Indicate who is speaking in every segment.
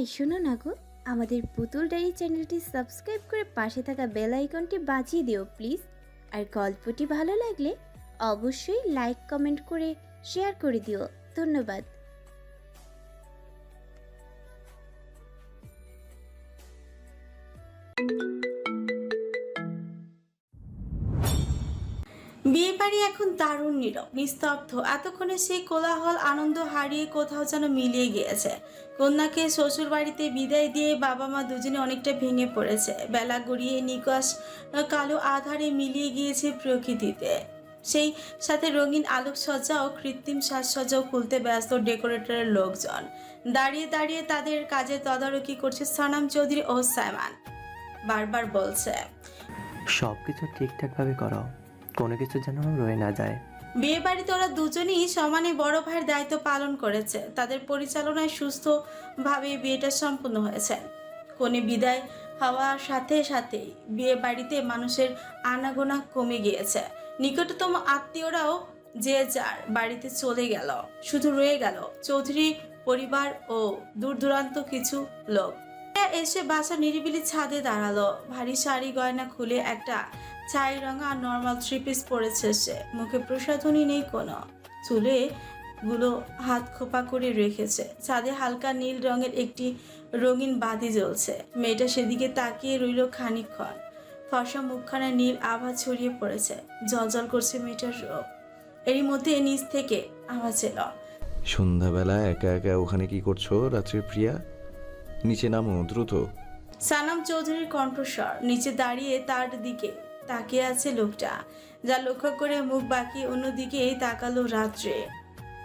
Speaker 1: এই শোনো না গো, আমাদের পুতুল ডায়েরি চ্যানেলটি সাবস্ক্রাইব করে পাশে থাকা বেল আইকনটি বাজিয়ে দিও প্লিজ। আর গল্পটি ভালো লাগলে অবশ্যই লাইক কমেন্ট করে শেয়ার করে দিও। ধন্যবাদ।
Speaker 2: বিয়ে বাড়ি এখন দারুণ নীরব, নিস্তব্ধ। এতক্ষণে সেই কোলাহল আনন্দ হারিয়ে কোথাও যেন মিলিয়ে গিয়েছে। কন্যাকে শ্বশুর বাড়িতে বিদায় দিয়ে বাবা মা দুজনে অনেকটা ভেঙে পড়েছে। বেলা গড়িয়ে নিকাশ কালো আধারে মিলিয়ে গিয়েছে প্রকৃতিতে। সেই সাথে রঙিন আলোকসজ্জা ও কৃত্রিম সাজসজ্জাও খুলতে ব্যস্ত ডেকোরেটরের লোকজন। দাঁড়িয়ে দাঁড়িয়ে তাদের কাজে তদারকি করছে সানাম চৌধুরী ও সাইমান। বারবার বলছে,
Speaker 3: সবকিছু ঠিকঠাকভাবে করো, কোনো কিছু যেন রয়ে না যায়।
Speaker 2: বিয়ে বাড়িতে ওরা দুজনেই সমানে বড় ভাইয়ের দায়িত্ব পালন করেছে। তাদের পরিচালনায় সুস্থভাবে বিয়েটা সম্পূর্ণ হয়েছে। কনে বিদায় হওয়ার সাথে সাথেই বিয়ে বাড়িতে মানুষের আনাগোনা কমে গিয়েছে। নিকটতম আত্মীয়রাও যে যার বাড়িতে চলে গেল, শুধু রয়ে গেল চৌধুরী পরিবার ও দূর দূরান্ত কিছু লোক। এসে বাসা নিরিবিলি ছাদে দাঁড়ালো। ভারী শাড়ি গয়না খুলে একটা ছাই রঙা নর্মাল থ্রি পিস পরেছে সে। মুখে প্রসাধনী নেই কোনো, চুলে গুলো হাত খোপা করে রেখেছে। ছাদে হালকা নীল রঙের একটি রঙিন বাতি জ্বলছে। মেয়েটা সেদিকে তাকিয়ে রইল খানিকক্ষণ। ফর্সা মুখখানা নীল আভা ছড়িয়ে পড়েছে, জলজল করছে মেয়েটার রূপ। এরই মধ্যে নিচ থেকে আওয়াজ এলো,
Speaker 4: সন্ধ্যাবেলা একা একা ওখানে কি করছো রাত্রির প্রিয়া? নিচে নামো দ্রুত।
Speaker 2: সানাম চৌধুরীর কণ্ঠস্বর। নিচে দাঁড়িয়ে তার দিকে তাকিয়ে আছে লোকটা, যা লক্ষ্য করে মুখ বাঁকিয়ে অন্যদিকে তাকালো রাত্রে।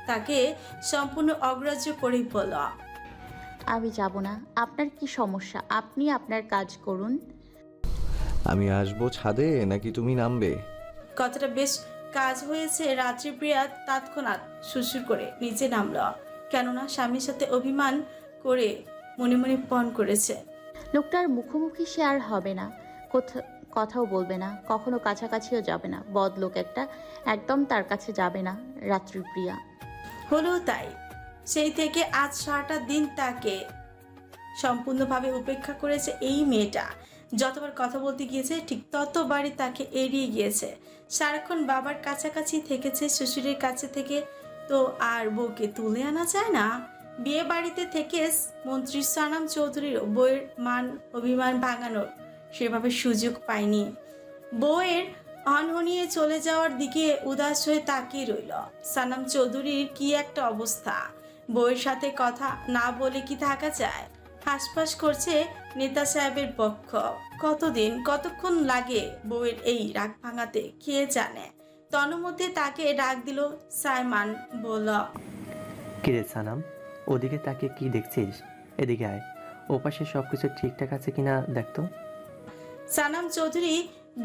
Speaker 2: তাকে সম্পূর্ণ অগ্রাহ্য করেই বলল,
Speaker 5: আমি যাব না। আপনার কি সমস্যা? আপনি আপনার কাজ করুন।
Speaker 4: আমি আসবো ছাদে নাকি তুমি নামবে?
Speaker 2: কথাটা বেশ কাজ হয়েছে। রাত্রিপ্রিয়া তৎক্ষণাৎ সুরসুর করে নিচে নামল, কেননা স্বামীর সাথে অভিমান করে মনে মনে পণ করেছে।
Speaker 5: লোকটার মুখোমুখি সে আর হবে না, কথাও বলবে না, কখনো কাছাকাছিও যাবে না। বদলোক একটা, একদম তার কাছে যাবে না রাত্রিপ্রিয়া।
Speaker 2: হলো তাই। সেই থেকে আজ সারাটা দিন তাকে সম্পূর্ণভাবে উপেক্ষা করেছে এই মেয়েটা। যতবার কথা বলতে গিয়েছে ঠিক ততবারই তাকে এড়িয়ে গিয়েছে। সারাক্ষণ বাবার কাছাকাছি থেকেছে, শ্বশুরের কাছে থেকে তো আর বউকে তুলে আনা যায় না। বিয়ে বাড়িতে থেকে মন্ত্রী সানাম চৌধুরীর বউয়ের মান অভিমান ভাঙানোর সেভাবে সুযোগ পায়নি। বউয়ের অনহনিয়ে চলে যাওয়ার দিকে উদাস হয়ে তাকিয়ে রইল। সানাম চৌধুরীর কি একটা অবস্থা। বউয়ের সাথে কথা না বলে কি থাকা যায়? হাসপাস করছে নেতা সাহেবের পক্ষ। কতক্ষণ লাগে বউয়ের এই রাগ ভাঙাতে কে জানে। তন্মধ্যে তাকে ডাক দিল সাইমান। বলল,
Speaker 3: কিরে সানাম, ওদিকে তাকে কি দেখছিস? এদিকে আয়, ওপাশে সবকিছু ঠিকঠাক আছে কিনা দেখতো।
Speaker 2: সানাম চৌধুরী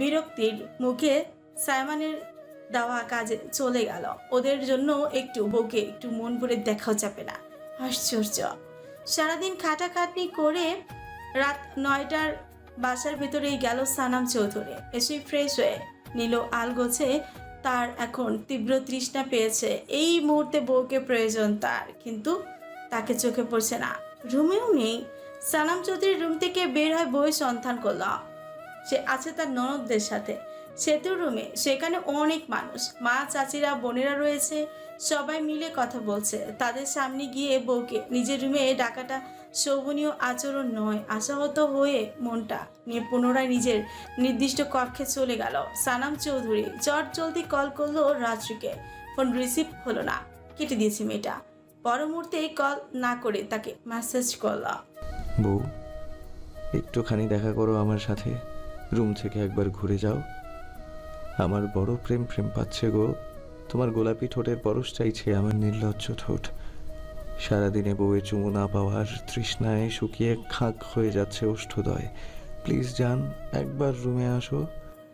Speaker 2: বিরক্তির মুখে সাইমানের দেওয়া কাজে চলে গেল। ওদের জন্য একটু বউকে একটু মন ভরে দেখাও যাবে না। আশ্চর্য। সারাদিন খাটাখাটনি করে রাত 9টার বাসার ভেতরেই গেল সানাম চৌধুরী। এসে ফ্রেশ হয়ে নিল আলগোছে। তার এখন তীব্র তৃষ্ণা পেয়েছে। এই মুহূর্তে বউকে প্রয়োজন তার, কিন্তু তাকে চোখে পড়ছে না। রুমেও নেই। সানাম চৌধুরীর রুম থেকে বের হয় বউয়ের সন্ধান করল। সে আছে তার ননদদের সাথে সেতুর রুমে। সেখানে অনেক মানুষ, মা, চাচিরা, বোনেরা রয়েছে। সবাই মিলে কথা বলছে। তাদের সামনে গিয়ে বউকে নিজের রুমে ডাকাটা শোভনীয় আচরণ নয়। আশাহত হয়ে মনটা নিয়ে পুনরায় নিজের নির্দিষ্ট কক্ষে চলে গেল সানাম চৌধুরী। চট জলদি কল করলো রাত্রিকে। ফোন রিসিভ হলো না, কেটে দিয়েছে মেয়েটা। পর মুহূর্তে কল না করে তাকে মেসেজ করল,
Speaker 4: বউ, একটুখানি দেখা করো আমার সাথে। রুম থেকে একবার ঘুরে যাও। আমার বড় প্রেম প্রেম পাচ্ছে গো। তোমার গোলাপি ঠোঁটের পরশ চাইছে আমার নির্লজ্জ ঠোঁট। সারাদিনে বউয়ের চুমু না পাওয়ার তৃষ্ণায় শুকিয়ে খাঁক হয়ে যাচ্ছে ওষ্ঠদয়। প্লিজ যান, একবার রুমে আসো।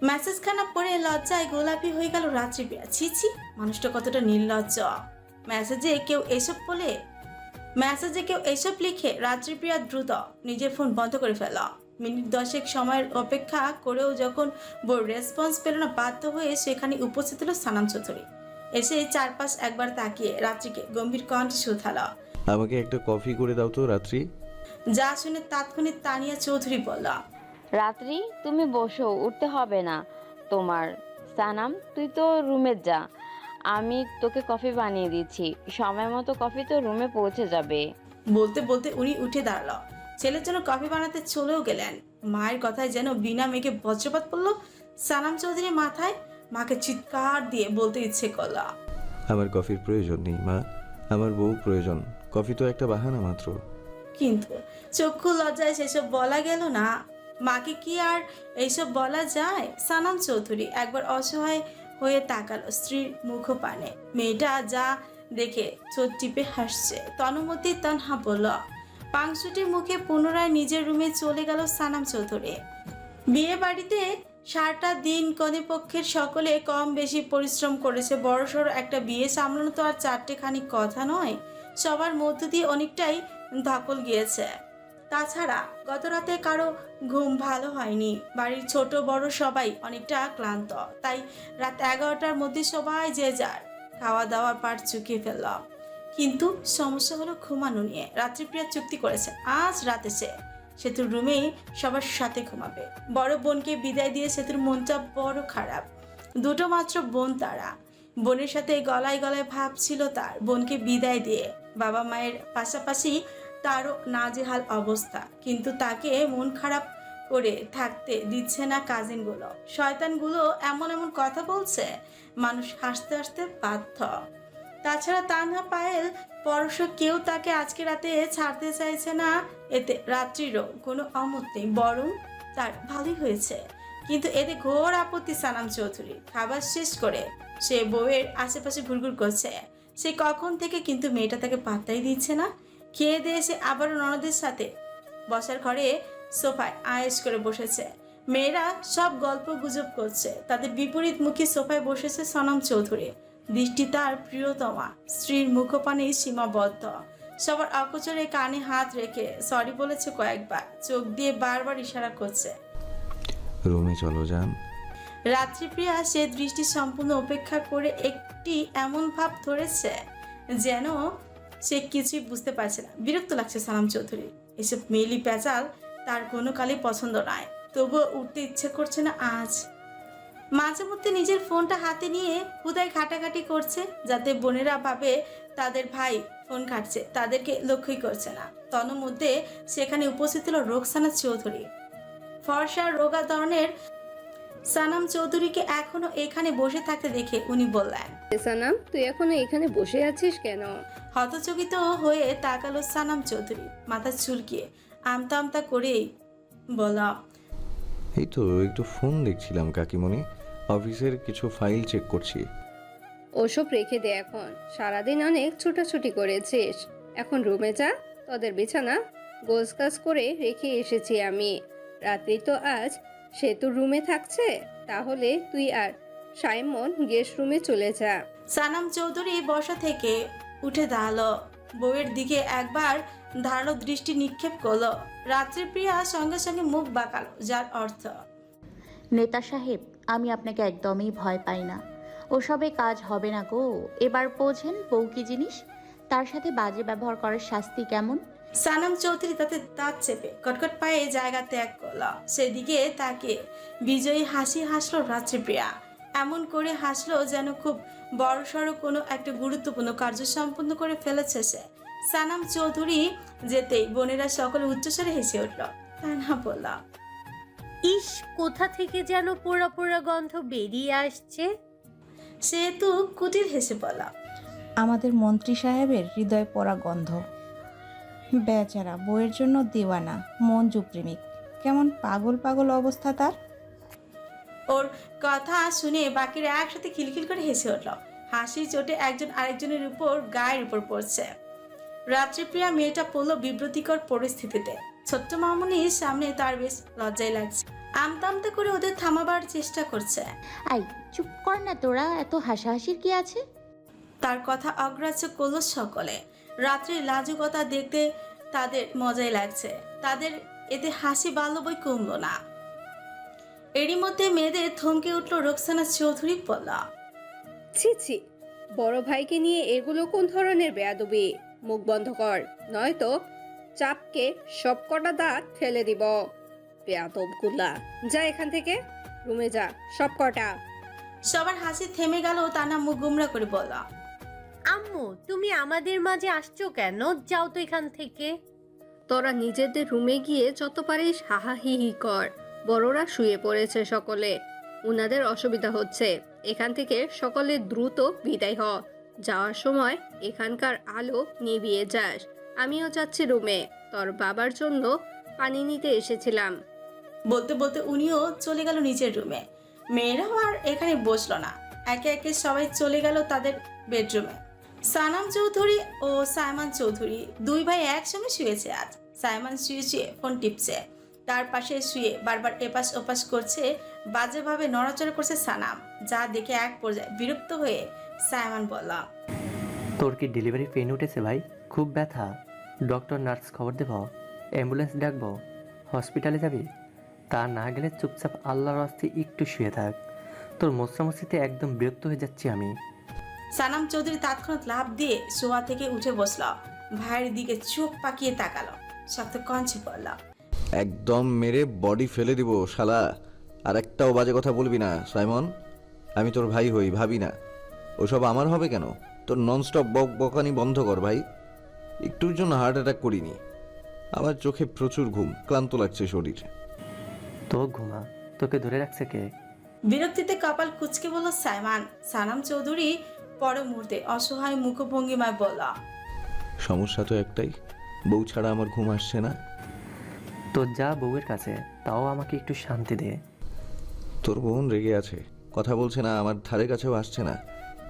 Speaker 2: মেসেজখানা পড়ে লজ্জায় গোলাপি হয়ে গেল রাত্রিপ্রিয়া। ছিছি, মানুষটা কতটা নির্লজ্জ। মেসেজে কেউ এসব লিখে রাত্রিপ্রিয়া দ্রুত নিজের ফোন বন্ধ করে ফেল। মিনিট 10 সময়ের অপেক্ষা করেও যখন বউর রেসপন্স পেল না, বাধ্য হয়ে সেখানে উপস্থিত হলো সানাম চৌধুরী। এসে চারপাশ একবার তাকিয়ে রাত্রিকে গম্ভীর কণ্ঠে শুধালো,
Speaker 4: আমাকে একটা কফি করে দাও তো রাত্রি।
Speaker 2: যা শুনে তাৎক্ষণিক তানিয়া চৌধুরী বলল,
Speaker 6: রাত্রি তুমি বসো, উঠতে হবে না তোমার। সানাম তুই তো রুমে যা, আমি তোকে কফি বানিয়ে দিচ্ছি। সময় মতো কফি তো রুমে পৌঁছে যাবে।
Speaker 2: বলতে বলতে উনি উঠে দাঁড়ালো, ছেলের জন্য কফি বানাতে চলেও গেলেন। মায়ের কথায় যেন বিনা মেঘে বজ্রপাত পড়লো সানাম চৌধুরীর মাথায়। মাকে চিৎকার দিয়ে বলতে ইচ্ছে করলো,
Speaker 4: আমার কফির প্রয়োজন নেই মা, আমার বউ প্রয়োজন। কফি তো একটা বাহানা মাত্র।
Speaker 2: কিন্তু চক্ষু লজ্জায় সেসব বলা গেল না। মাকে কি আর এইসব বলা যায়? সানাম চৌধুরী একবার অসহায় হয়ে তাকালো স্ত্রীর মুখপানে। মেয়েটা যা দেখে ঠোঁট টিপে হাসছে। তনুমতি তানহা বলল, পাংশুটির মুখে পুনরায় নিজের রুমে চলে গেল সানাম চৌধুরী। বিয়ে বাড়িতে সারাটা দিন কনে পক্ষের সকলে কম বেশি পরিশ্রম করেছে। বড়সড় একটা বিয়ে সামলানো তো আর চারটেখানি কথা নয়। সবার মধ্য দিয়ে অনেকটাই ধকল গিয়েছে। তাছাড়া গত রাতে কারো ঘুম ভালো হয়নি। বাড়ির ছোট বড় সবাই অনেকটা ক্লান্ত। তাই রাত 11টার মধ্যে সবাই যে যার খাওয়া দাওয়ার পাট চুকিয়ে ফেলল। কিন্তু সমস্যা হলো ঘুমানো নিয়ে। রাত্রিপ্রিয়া চুক্তি করেছে আজ রাতে সেতুর রুমেই সবার সাথে ঘুমাবে। বড় বোনকে বিদায় দিয়ে সেতুর মনটা বড় খারাপ। দুটো মাত্র বোন তারা। বোনের সাথে গলায় গলায় ভাব ছিল তার। বোনকে বিদায় দিয়ে বাবা মায়ের পাশাপাশি তারও নাজেহাল অবস্থা। কিন্তু তাকে মন খারাপ করে থাকতে দিচ্ছে না কাজিনগুলো। শয়তানগুলো এমন এমন কথা বলছে, মানুষ হাসতে হাসতে বাধ্য। তাছাড়া তানহা, পায়েল, পরশ কেউ তাকে আজকে রাতে ছাড়তে চাইছে না। এতে রাত্রিরও কোনো অমত নেই, বরং তার ভালোই হয়েছে। কিন্তু এতে ঘোর আপত্তি সানাম চৌধুরী। খাবার শেষ করে সে বউয়ের আশেপাশে ঘুরঘুর করছে। সে কখন থেকে, কিন্তু মেয়েটা তাকে পাত্তাই দিচ্ছে না। খেয়ে দিয়ে সে আবারও ননদের সাথে বসার ঘরে সোফায় আয়েশ করে বসেছে। মেয়েরা সব গল্প গুজব করছে। তাদের বিপরীতমুখী সোফায় বসেছে সনম চৌধুরী। দৃষ্টি তার প্রিয়তমা স্ত্রীর মুখপানেই সীমাবদ্ধ। সবার অকোচরে কানে হাত রেখে সরি বলেছে কয়েকবার। চোখ দিয়ে বারবার ইশারা করছে।
Speaker 4: রুমে চলো যান।
Speaker 2: রাত্রিপ্রিয়া সে দৃষ্টি সম্পূর্ণ উপেক্ষা করে একটি এমন ভাব ধরেছে যেন সে কিছুই বুঝতে পারছে না। বিরক্ত লাগছে সানাম চৌধুরী। এসব মেলি পেঁচাল তার কোনো কালই পছন্দ নয়। তবুও উঠতে ইচ্ছে করছে না আজ। মাঝে মধ্যে নিজের ফোনটা হাতে নিয়ে হুদায় ঘাটাঘাটি করছে, যাতে বোনেরা ভাবে তাদের ভাই ফোন ঘাটছে। তাদেরকে লক্ষ্যই করছে না। তন্মধ্যে সেখানে উপস্থিত হলো রোকসানা চৌধুরী। ফর্সা রোগা ধরনের সানাম চৌধুরীকে এখনো এখানে বসে থাকতে দেখে উনি বললেন,
Speaker 7: সানাম তুই এখনো এখানে বসে আছিস কেন?
Speaker 2: হতচকিত হয়ে তাকালো সানাম চৌধুরী, মাথা চুলকিয়ে আমতা আমতা করেই বলা,
Speaker 4: এই তো একটু ফোন দেখছিলাম কাকিমণি, অফিসের কিছু ফাইল চেক করছি।
Speaker 7: ওসব রেখে দে এখন, সারাদিন অনেক ছুটাছুটি করেছিস। এখন রুমে যা, তোদের বিছানা গোছগাছ করে রেখে এসেছি আমি। রাত্রি তো আজ সেতুর রুমে থাকছে, তাহলে তুই আর সাইমন গেস্ট রুমে চলে যা।
Speaker 2: সানাম চৌধুরী বসা থেকে উঠে দাঁড়ালো, বউয়ের দিকে একবার ধারালো দৃষ্টি নিক্ষেপ করলো। রাত্রিপ্রিয়া সঙ্গে সঙ্গে মুখ বাঁকালো, যার অর্থ,
Speaker 5: নেতা সাহেব, আমি আপনাকে একদমই ভয় পাই না। ওসবে কাজ হবে না গো। এবার বোঝেন বউ কি জিনিস, তার সাথে বাজে ব্যবহার করার শাস্তি কেমন।
Speaker 2: সানাম চৌধুরী তাতে দাঁত চেপে কটকট পায়ে জায়গা ত্যাগ করলো। সেদিকে তাকে বিজয়ী হাসি হাসলো রাত্রিপ্রিয়া। এমন করে হাসলো যেন খুব বড়সড় কোনো একটা গুরুত্বপূর্ণ কার্য সম্পন্ন করে ফেলেছে সে। সানাম চৌধুরী যেতেই বোনেরা সকলে উচ্চস্বরে হেসে উঠল। তানহা বলল,
Speaker 8: ইস, কোথা থেকে যেন পোড়া পোড়া গন্ধ বেরিয়ে আসছে।
Speaker 2: সেহেতু কুটির হেসে বলল,
Speaker 9: আমাদের মন্ত্রী সাহেবের হৃদয় পড়া গন্ধ। বেচারা বইয়ের জন্য দেওয়ানা, মঞ্জু প্রেমিক, কেমন পাগল পাগল অবস্থা তার।
Speaker 2: ওর কথা শুনে বাকিরা একসাথে খিলখিল করে হেসে উঠল। হাসির চোটে একজন আরেকজনের উপর গায়ের উপর পড়ছে। রাত্রিপ্রিয়া মেয়েটা পড়লো বিব্রতিকর পরিস্থিতিতে। ছোট্ট মামুনির সামনে তার বেশ লজ্জায় লাগছে। আমতা আমতা করে ওদের থামাবার চেষ্টা করছে।
Speaker 5: আই চুপ কর না তোরা, এত হাসাহাসির কি আছে।
Speaker 2: তার কথা অগ্রাহ্য করলো সকলে। রাত্রির লাজুকতা দেখতে তাদের মজাই লাগছে। তাদের এতে হাসি বাড়ল বই কমলো না। এরই মধ্যে মেয়েদের থমকে উঠল রোকসানা চৌধুরী বলল,
Speaker 7: ছি ছি, বড় ভাইকে নিয়ে এগুলো কোন ধরনের বেয়াদবি? মুখ বন্ধ কর, নয়তো চাপকে সবকটা দাঁত ফেলে দিব। বেয়াদবগুলা, যা এখান থেকে, রুমে যা সবকটা।
Speaker 2: সবার হাসি থেমে গেল। তানা মুখ গুমরা করে বলল,
Speaker 8: আম্মু তুমি আমাদের মাঝে আসছো কেন? যাও তো এখান থেকে।
Speaker 7: তোরা নিজেদের রুমে গিয়ে যত পারিস হাহাহিহি কর। বড়রা শুয়ে পড়েছে সকলে, উনাদের অসুবিধা হচ্ছে। এখান থেকে সকলে দ্রুত বিদায় হ। যাওয়ার সময় এখানকার আলো নিভিয়ে যাস। আমিও যাচ্ছি রুমে, তোর বাবার জন্য পানি নিতে এসেছিলাম।
Speaker 2: বলতে বলতে উনিও চলে গেল নিজের রুমে। মেয়েরাও আর এখানে বসলো না, একে একে সবাই চলে গেল তাদের বেডরুমে। সানাম চৌধুরী ও সাইমান চৌধুরী দুই ভাই একসঙ্গে শুয়েছে আজ। সাইমান শুয়ে শুয়ে ফোন টিপছে, তার পাশে শুয়ে বারবার এপাশ ওপাশ করছে, বাজেভাবে নড়াচড়া করছে সানাম। যা দেখে এক পর্যায়ে বিরক্ত হয়ে সাইমান বলল,
Speaker 3: তোর কি ডেলিভারি পেন উঠেছে ভাই? খুব ব্যথা? ডক্টর নার্স খবর দেব? অ্যাম্বুলেন্স ডাকবো? হসপিটালে যাবি? তা না গেলে চুপচাপ আল্লাহর আস্তে একটু শুয়ে থাক। তোর মশামশিতে একদম বিরক্ত হয়ে যাচ্ছি আমি।
Speaker 2: সানাম চৌধুরী তৎক্ষণাৎ লাফ দিয়ে শোয়া থেকে উঠে বসল, ভাইয়ের দিকে চোখ পাকিয়ে তাকালো, শক্ত কঞ্চে পড়ল,
Speaker 4: একদম মেরে বডি ফেলে দিব শালা। আর একটাও বাজে কথা বলবি না সাইমন। আমি তোর ভাই হই, ভাবি না ওসব আমার হবে কেন। তোর ননস্টপ বক বকানি বন্ধ কর ভাই। একটুর জন্য হার্ট অ্যাটাক করিনি। আমার চোখে প্রচুর ঘুম, ক্লান্ত লাগছে শরীর।
Speaker 3: তো ঘুমা, তোকে ধরে রাখছে কে?
Speaker 2: বিরক্তিতে কপাল কুঁচকে বলল সাইমান। সানাম চৌধুরী পর মুহূর্তে অসহায় মুখভঙ্গিমায় বলল,
Speaker 4: সমস্যা তো একটাই, বউ ছাড়া আমার ঘুম আসছে না।
Speaker 3: তোর যা বউয়ের কাছে, তাও আমাকে একটু শান্তি দে।
Speaker 4: তোর বোন রেগে আছে, কথা বলছে না, আমার ধারে কাছেও আসছে না।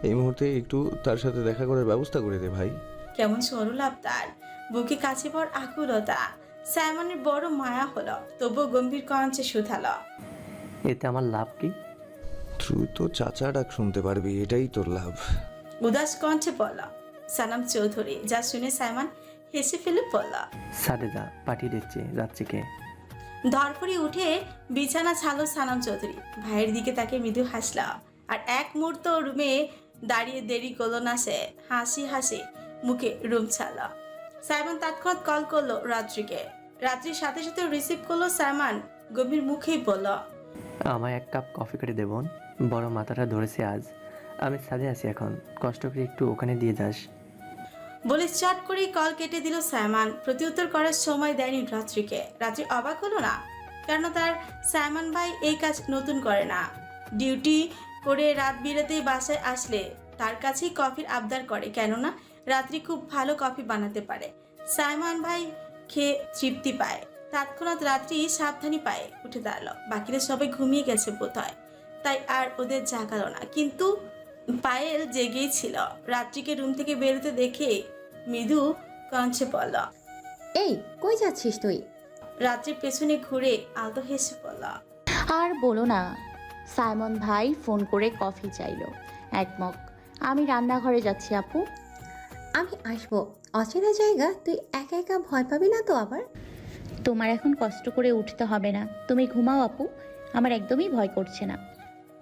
Speaker 4: এই মুহূর্তে একটু তার সাথে দেখা করার ব্যবস্থা করে দে ভাই।
Speaker 2: কেমন সরলাপ তার, বুকে কাছে পড় আকুলতা। সাইমনের বড় মায়া হলো, তবুও গম্ভীর কঞ্চে শুধালো,
Speaker 3: এতে আমার লাভ কি?
Speaker 4: তুই তো চাচা ডাক শুনতে পারবি, এটাই তোর লাভ।
Speaker 2: উদাস কণ্ঠে বলল সানাম চৌধুরী। যা শুনে সাইমন হেসে ফেলে বলল,
Speaker 3: সাদে যা, পাঠিয়ে দিচ্ছি রাত্রিকে।
Speaker 2: ধরপড়ি উঠে বিছানা ছাড়লো সানাম চৌধুরী, ভাইয়ের দিকে তাকে মৃদু হাসল। আর এক মুহূর্ত রুমে দাঁড়িয়ে দেরি করলো না সে, হাসি হাসি মুখে রুম ছাড়ল। সাইমন তৎক্ষণাৎ কল করলো রাত্রিকে। রাত্রির সাথে সাথে রিসিভ করলো সাইমন, গভীর মুখেই বলল,
Speaker 3: আমায় এক কাপ কফি করে দেবন, বড় মাথাটা ধরেছে আজ। আমি সাদে আছি এখন, কষ্ট করে একটু ওখানে দিয়ে যাস।
Speaker 2: বলে চট করে কল কেটে দিল সাইমন। প্রত্যুত্তর করার সময় দেয়নি রাত্রিকে। রাত্রি অবাক হলো না, কেননা তার সাইমন ভাই এই কাজ নতুন করে না। ডিউটি করে রাত বিরাতেই বাসায় আসলে তার কাছেই কফির আবদার করে, কেননা রাত্রি খুব ভালো কফি বানাতে পারে। সাইমন ভাই খেয়ে তৃপ্তি পায়। তৎক্ষণাৎ রাত্রি সাবধানী পায়ে উঠে দাঁড়ালো। বাকিরা সবাই ঘুমিয়ে গেছে বোধহয়, তাই আর ওদের জাগালো না। কিন্তু পায়েল জেগেই ছিল। রাত্রিকে রুম থেকে বেরোতে দেখে মৃদু কঞ্চে পড়ল,
Speaker 1: এই কই যাচ্ছিস তুই?
Speaker 2: রাত্রির পেছনে ঘুরে আলতো হেসে পড়ল,
Speaker 5: আর বলো না, সাইমন ভাই ফোন করে কফি চাইলো এক মগ। আমি রান্নাঘরে যাচ্ছি আপু।
Speaker 1: আমি আসবো। অচেনা জায়গা, তুই একা একা ভয় পাবি না তো আবার?
Speaker 5: তোমার এখন কষ্ট করে উঠতে হবে না, তুমি ঘুমাও আপু, আমার একদমই ভয় করছে না।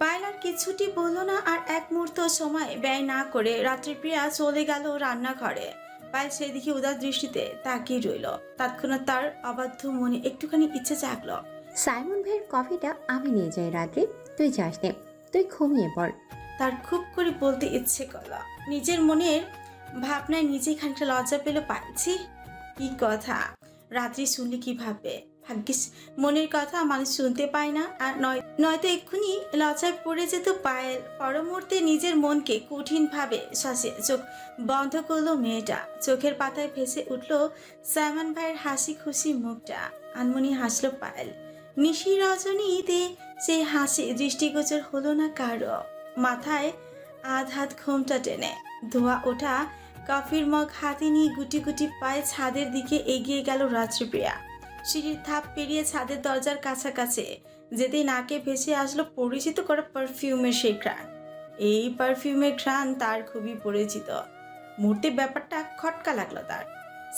Speaker 2: পায়েল আর কিছুটি বলল না। আর এক মুহূর্ত সময় ব্যয় না করে রাত্রির প্রিয়া চলে গেল রান্নাঘরে। পায়েল সেদিকে উদার দৃষ্টিতে তাকিয়ে রইল। তৎক্ষণাৎ তার অবাধ্য মনে একটুখানি ইচ্ছে জাগলো।
Speaker 1: সাইমন ভাইয়ের কফিটা আমি নিয়ে যাই রাত্রি, তুই যাস নে, তুই ঘুমিয়ে পড়।
Speaker 2: তার খুব করে বলতে ইচ্ছে করল, নিজের মনের ভাবনায় নিজেই খানিকটা লজ্জা পেল। পাইছি কি কথা, রাত্রি শুনলে কি ভাববে? ভাগ্যিস মনের কথা মানুষ শুনতে পায় না। আর নয়তো এক্ষুনি লজ্জায় পড়ে যেত পায়েল। পর মুহূর্তে নিজের মনকে কঠিন ভাবে শাসিয়ে চোখ বন্ধ করলো মেয়েটা। চোখের পাতায় ভেসে উঠল সাইমন ভাইয়ের হাসি খুশি মুখটা। আনমনি হাসলো পায়েল। নিশি রজনীতে সেই হাসি দৃষ্টিগোচর হলো না কারো। মাথায় আধ হাত ঘোমটা টেনে ধোয়া ওঠা কফির মগ হাতে নিয়ে গুটি গুটি পায়ে ছাদের দিকে এগিয়ে গেল রাত্রিপ্রিয়া। সিঁড়ির ধাপ পেরিয়ে ছাদের দরজার কাছাকাছি যেতেই নাকে ভেসে আসলো পরিচিত করা পারফিউমের সেই ঘ্রাণ। এই পারফিউমের ঘ্রাণ তার খুবই পরিচিত। মুহূর্তে ব্যাপারটা খটকা লাগলো তার।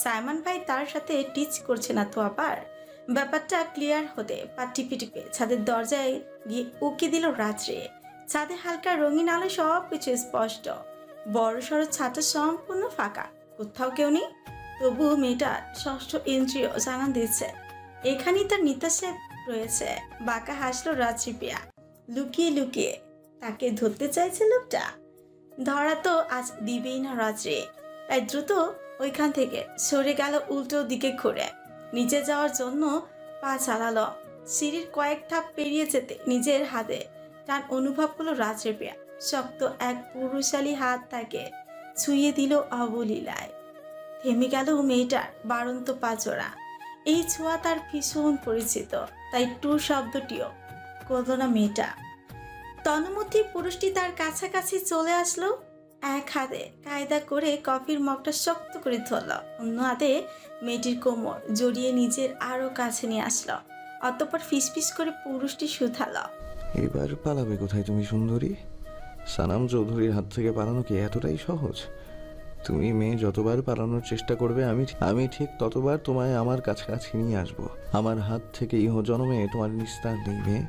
Speaker 2: সাইমন ভাই তার সাথে টিচ করছে না তো আবার? ব্যাপারটা ক্লিয়ার হতে পা টিপে টিপে ছাদের দরজায় গিয়ে উকি দিল রাত্রে। ছাদে হালকা রঙিন আলো, সব কিছু স্পষ্ট। বড় সড়ো ছাদটা সম্পূর্ণ ফাঁকা, কোথাও কেউ নেই। তবু মেয়েটার ষষ্ঠ ইন্দ্রিয় জানান দিচ্ছে এখানেই তার নিতা সাহেব রয়েছে। বাঁকা হাসলো রাত্রিপ্রিয়া। লুকিয়ে লুকিয়ে তাকে ধরতে চাইছে লোকটা। ধরা তো আজ দিবেই না রাত্রে, তাই দ্রুত ওইখান থেকে সরে গেল উল্টো দিকে ঘুরে। নিচে যাওয়ার জন্য পা চালালো। সিঁড়ির কয়েক ধাপ পেরিয়ে যেতে নিজের হাতে টান অনুভব করলো রাত্রিপ্রিয়া। শক্ত এক পুরুষালী হাত তাকে ছুঁয়ে দিল অবলীলায়। থেমে গেল মেয়েটার বাড়ন্ত পাচোরা। এই ছোঁয়া তার ভীষণ পরিচিত, তাই টু শব্দটিও করল না মেয়েটা। তন্মধ্যে পুরুষটি তার কাছাকাছি চলে আসলো। এক হাতে কায়দা করে কফির মগটা শক্ত করে ধরল, অন্য হাতে মেয়েটির কোমর জড়িয়ে নিজের আরো কাছে নিয়ে আসলো। অতঃপর ফিসফিস করে পুরুষটি শুধালো,
Speaker 4: এবার পালাবে কোথায় তুমি সুন্দরী? সানাম চৌধুরীর হাত থেকে পালানো কি এতটাই সহজ? তুমি মেয়ে যতবার পালানোর চেষ্টা করবে আমি ঠিক ততবার তোমায় আমার কাছাকাছি নিয়ে আসবো। আমার হাত থেকে ইহ জন্মে তোমার নিস্তার নেই মেয়ে।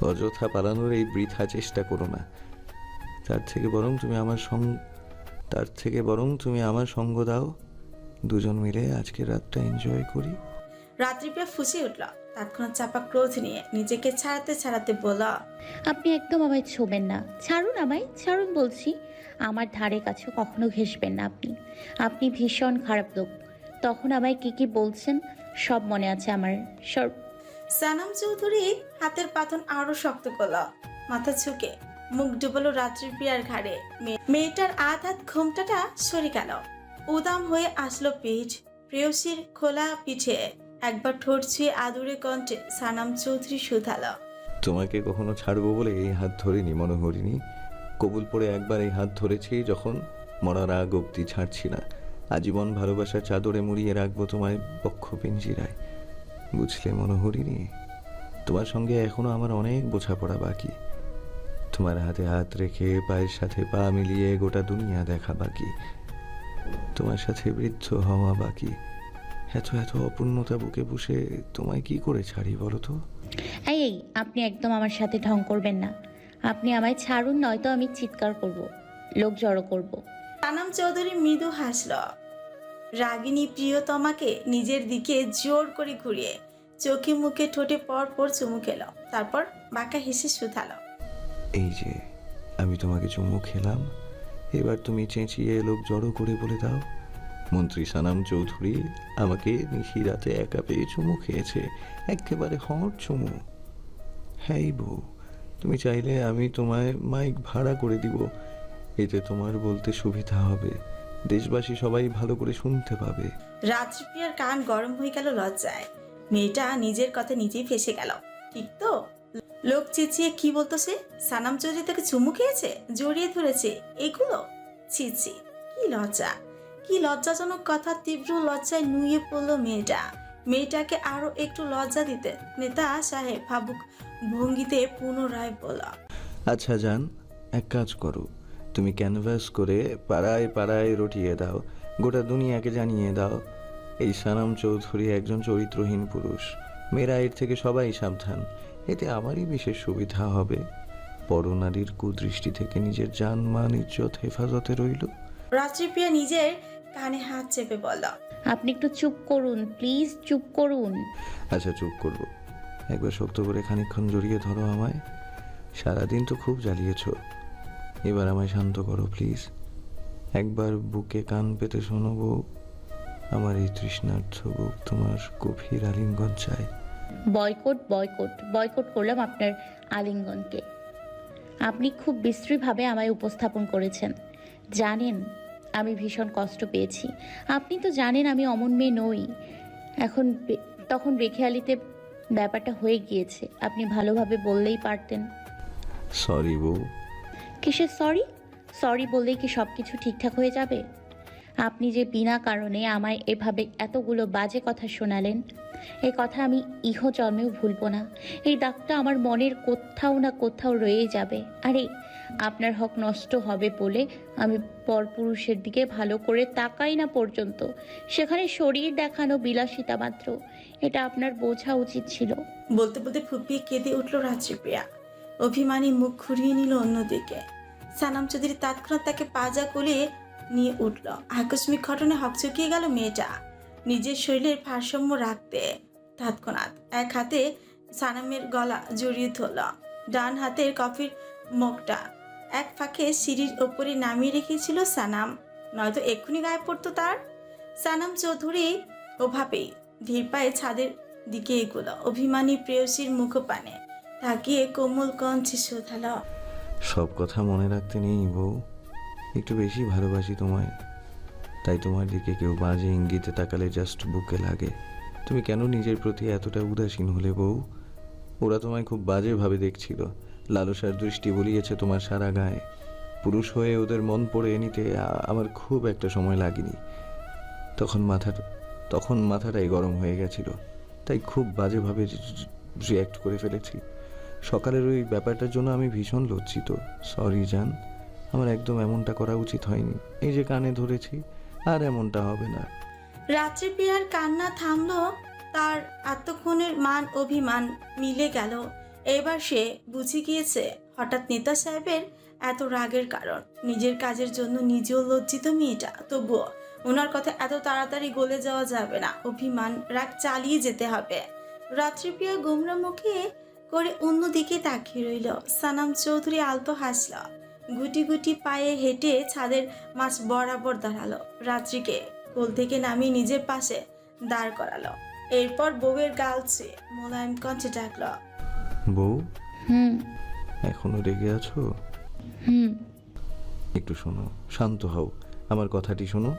Speaker 4: অযথা পালানোর এই বৃথা চেষ্টা করো না। তার থেকে বরং তুমি আমার সঙ্গ দাও। দুজন মিলে আজকের রাতটা এনজয় করি।
Speaker 2: রাত্রিপ্রিয়া ফুঁসে উঠল। তৎক্ষণাৎ চাপা ক্রোধ নিয়ে নিজেকে ছাড়াতে ছাড়াতে বলল,
Speaker 5: আপনি একদম আমায় ছোবেন না, ছাড়ুন আমায়, ছাড়ুন বলছি। আমার ধারে কাছে কখনো ঘেসবেন না আপনি। আপনি ভীষণ খারাপ লোক। তখন আমায় কি বলছেন সব মনে আছে আমার। সব
Speaker 2: সানাম চৌধুরী হাতের পাথন আরো শক্ত করল। মাথা ঝুঁকে মুখ ডুবলো রাত্রিপ্রিয়ার ঘাড়ে। মেয়েটার হাত ঘোমটাটা সরে গেল। উদাম হয়ে আসলো পিঠ। প্রেয়সীর খোলা পিঠে একবার ঠোঁট ছুঁয়ে আদুরে কণ্ঠে সানাম চৌধুরী শুধালো,
Speaker 4: তোমাকে কখনো ছাড়বো বলে এই হাত ধরিনি মনে করিনি। কবুল পড়ে একবার এই হাত ধরেছি যখন, মরার আগ অব্দি ছাড়ছি না। আজীবন ভালোবাসার চাদরে মুড়িয়ে রাখবো তোমায় বক্ষ পিঞ্জিরায়। বুঝলে মনোহরিণী, তোমার সঙ্গে এখনো আমার অনেক বোঝাপড়া বাকি। তোমার হাতে হাত রেখে পায়ের সাথে পা মিলিয়ে গোটা দুনিয়া দেখা বাকি। তোমার সাথে বৃদ্ধ হওয়া বাকি। এত এত অপূর্ণতা বুকে বসে তোমায় কি করে ছাড়ি বলো তো?
Speaker 5: এই আপনি একদম আমার সাথে ঢং করবেন না। আপনি আমায় ছাড়ুন, নয়তো আমি চিৎকার করব, লোক জড়ো করব।
Speaker 2: সানাম চৌধুরী মৃদু হাসল। রাগিনী প্রিয়তমাকে নিজের দিকে জোর করে ঘুরিয়ে চোখে মুখে ঠোঁটে পর পর চুমু খেল। তারপর বাঁকা হেসে শুধালো,
Speaker 4: এই যে আমি তোমাকে চুমু খেলাম, এবার তুমি চেঁচিয়ে লোক জড়ো করে বলে দাও, মন্ত্রী সানাম চৌধুরী আমাকে নিশিরাতে একা পেয়ে চুমু খেয়েছে, একেবারে হট চুমু। হ্যাঁ বউ, তুমি চাইলে আমি তোমায় মাইক ভাড়া করে দিব, এতে তোমার বলতে সুবিধা হবে, দেশবাসী সবাই ভালো করে শুনতে পাবে।
Speaker 2: রাত্রিপ্রিয়ার কান গরম হয়ে গেল লজ্জায়। মেয়েটা নিজের কথা নিজেই ফেসে গেল। ঠিক তো, লোক চেঁচিয়ে কি বলতো সে? সানাম চৌধুরী তাকে চুমু খেয়েছে, জড়িয়ে ধরেছে, এগুলো ছি ছি, কি লজ্জা, কি লজ্জাজনক কথা। তীব্র লজ্জায় নুয়ে পড়ল মেয়েটা। মেয়েটাকে আরো একটু লজ্জা দিতে নেতা সাহেব ভাবুক ভঙ্গিতে পুনরায় বলল,
Speaker 4: আচ্ছা জান, এক কাজ করো, তুমি ক্যানভাস করে পাড়ায় পাড়ায় রটিয়ে দাও, গোটা দুনিয়াকে জানিয়ে দাও এই সানাম চৌধুরী একজন চরিত্রহীন পুরুষ। মেয়েরা এর থেকে সবাই সাবধান, এতে আমারই বিশেষ সুবিধা হবে। পরনারীর কুদৃষ্টি থেকে নিজের জান মান ইজ্জত হেফাজতে রইল।
Speaker 2: রাত্রিপ্রিয়া নিজের কানে হাত চেপে বলল,
Speaker 5: আপনি একটু চুপ করুন প্লিজ, চুপ করুন।
Speaker 4: আচ্ছা চুপ করব, একবার শক্ত করে খানিকক্ষণ জড়িয়ে ধরো আমায়। সারাদিন তো খুব জ্বালিয়েছ, এবার আমায় শান্ত করো প্লিজ। একবার বুকে কান পেতে শোনো বউ, আমার এই তৃষ্ণার্থ বুক তোমার গভীর আলিঙ্গন চায়।
Speaker 5: বয়কট বয়কট বয়কট করলাম আপনার আলিঙ্গনকে। আপনি খুব বিশ্রীভাবে আমায় উপস্থাপন করেছেন। জানেন আমি ভীষণ কষ্ট পেয়েছি। আপনি তো জানেন আমি অমন মেয়ে নই। তখন বেখেয়ালিতে ব্যাপারটা হয়ে গিয়েছে। আপনি ভালোভাবে বললেই পারতেন।
Speaker 4: সরি বউ।
Speaker 5: কিসের সরি? সরি বললেই কি সব কিছু ঠিকঠাক হয়ে যাবে? আপনি যে বিনা কারণে আমায় এভাবে এতগুলো বাজে কথা শোনালেন, এ কথা আমি ইহ জন্মেও ভুলবো না। এই দাগটা আমার মনের কোথাও না কোথাও রয়ে যাবে। আরে আপনার হক নষ্ট হবে বলে আমি পরপুরুষের দিকে ভালো করে তাকাই না পর্যন্ত, সেখানে শরীর দেখানো বিলাসিতা মাত্র। এটা আপনার বোঝা উচিত ছিল।
Speaker 2: বলতে বলতে ফুপিয়ে কেঁদে উঠল রাত্রিপ্রিয়া। অভিমানী মুখ ঘুরিয়ে নিল অন্যদিকে। সানাম চৌধুরী তৎক্ষণাৎ তাকে পাজা কুলিয়ে নিয়ে উঠল। আকস্মিক ঘটনায় হকচকিয়ে গেল মেয়েটা নিজের শরীরের ভারসাম্য রাখতে। তৎক্ষণাৎ এক হাতে সানামের গলা জড়িয়ে ধরল, ডান হাতের কফির মগটা এক ফাঁকে সিঁড়ির ওপরে নামিয়ে রেখেছিল সানাম, নয়তো এক্ষুনি গায়ে পড়তো তার। সানাম চৌধুরী ওভাবেই ধীর পায়ে ছাদের দিকে এগোলো, অভিমানী প্রেয়সীর মুখপানে তাকিয়ে কোমল কণ্ঠে শোধালো,
Speaker 4: সব কথা মনে রাখতে নেই বউ, একটু বেশি ভালোবাসি তোমায়, তাই তোমার দিকে কেউ বাজে ইঙ্গিতে তাকালে জাস্ট বুকে লাগে। তুমি কেন নিজের প্রতি এতটা উদাসীন হলে বউ? ওরা তোমায় খুব বাজেভাবে দেখছিল, লালসার দৃষ্টি বলিয়েছে তোমার সারা গায়ে। পুরুষ হয়ে ওদের মন পড়ে নিতে আমার খুব একটা সময় লাগেনি। তখন মাথাটাই গরম হয়ে গেছিল, তাই খুব বাজেভাবে রিয়্যাক্ট করে ফেলেছি। সকালের ওই ব্যাপারটার জন্য আমি ভীষণ লজ্জিত। সরি জান, আমার একদম এমনটা করা উচিত হয়নি। এই যে কানে ধরেছি, আর এমনটা হবে না।
Speaker 2: রাত্রি প্রিয়ার কান্না থামলো, তার এতক্ষণের মান অভিমান মিলে গেল। এবার সে বুঝে গিয়েছে হঠাৎ নেতা সাহেবের এত রাগের কারণ। নিজের কাজের জন্য নিজেও লজ্জিত মেয়েটা, তবুও ওনার কথা এত তাড়াতাড়ি গলে যাওয়া যাবে না। অভিমান রাগ চালিয়ে যেতে হবে। রাত্রিপ্রিয়া গোমরা মুখে করে অন্যদিকে তাকিয়ে রইল। সানাম চৌধুরী আলতো হাসল, গুটি গুটি পায়ে হেঁটে ছাদের মাঝ বরাবর দাঁড়ালো, রাত্রিকে কোল থেকে নামিয়ে নিজের পাশে দাঁড় করালো। এরপর বউয়ের গাল ছুঁয়ে মোলায়েম কণ্ঠে ডাকলো,
Speaker 4: বউ,
Speaker 5: হুম
Speaker 4: এখনো রেগে আছো?
Speaker 5: হুম
Speaker 4: একটু শোনো, শান্ত হও, আমার কথাটি শোনো।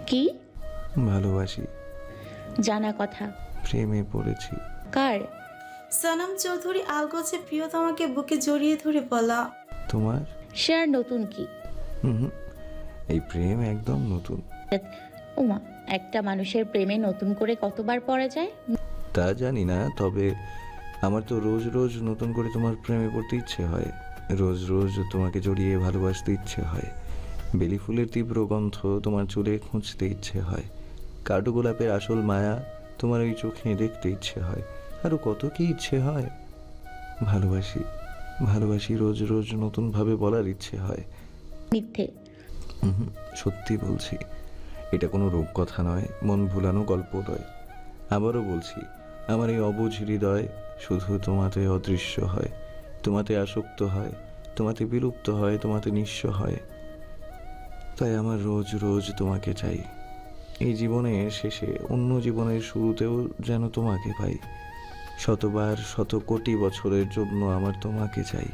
Speaker 5: কি?
Speaker 4: ভালোবাসি,
Speaker 5: জানা কথা।
Speaker 4: প্রেমে পড়েছি।
Speaker 5: কার?
Speaker 2: সানাম চৌধুরী আলগোছে প্রিয়তমাকে বুকে জড়িয়ে ধরে বলা,
Speaker 4: তোমার?
Speaker 5: সে আর নতুন কি?
Speaker 4: হুম, এই প্রেম একদম নতুন।
Speaker 5: ওমা, একটা মানুষের প্রেমে নতুন করে কতবার পড়া যায়?
Speaker 4: তা জানি না, তবে আমার তো রোজ রোজ নতুন করে তোমার প্রেমে পড়তে ইচ্ছে হয়, রোজ রোজ তোমাকে জড়িয়ে ভালোবাসতে ইচ্ছে হয়, বেলি ফুলের তীব্র গন্ধ তোমার চুলে খুঁজতে ইচ্ছে হয়, কাঠু গোলাপের আসল মায়া তোমার ওই চোখে দেখতে ইচ্ছে হয়, আরও কত কি ইচ্ছে হয়। ভালোবাসি ভালোবাসি রোজ রোজ নতুনভাবে বলার ইচ্ছে হয়।
Speaker 5: মিথ্যে।
Speaker 4: সত্যি বলছি, এটা কোনো রূপকথা নয়, মন ভুলানো গল্প নয়। আবারও বলছি, আমার এই অবুঝ হৃদয় শুধু তোমাতে অদৃশ্য হয়, তোমাতে আসক্ত হয়, তোমাতে বিলুপ্ত হয়, তোমাতে নিঃস্ব হয়। তাই আমার রোজ রোজ তোমাকে চাই। এই জীবনের শেষে অন্য জীবনের শুরুতেও যেন তোমাকে পাই। শতবার শত কোটি বছরের জন্য আমার তোমাকে চাই।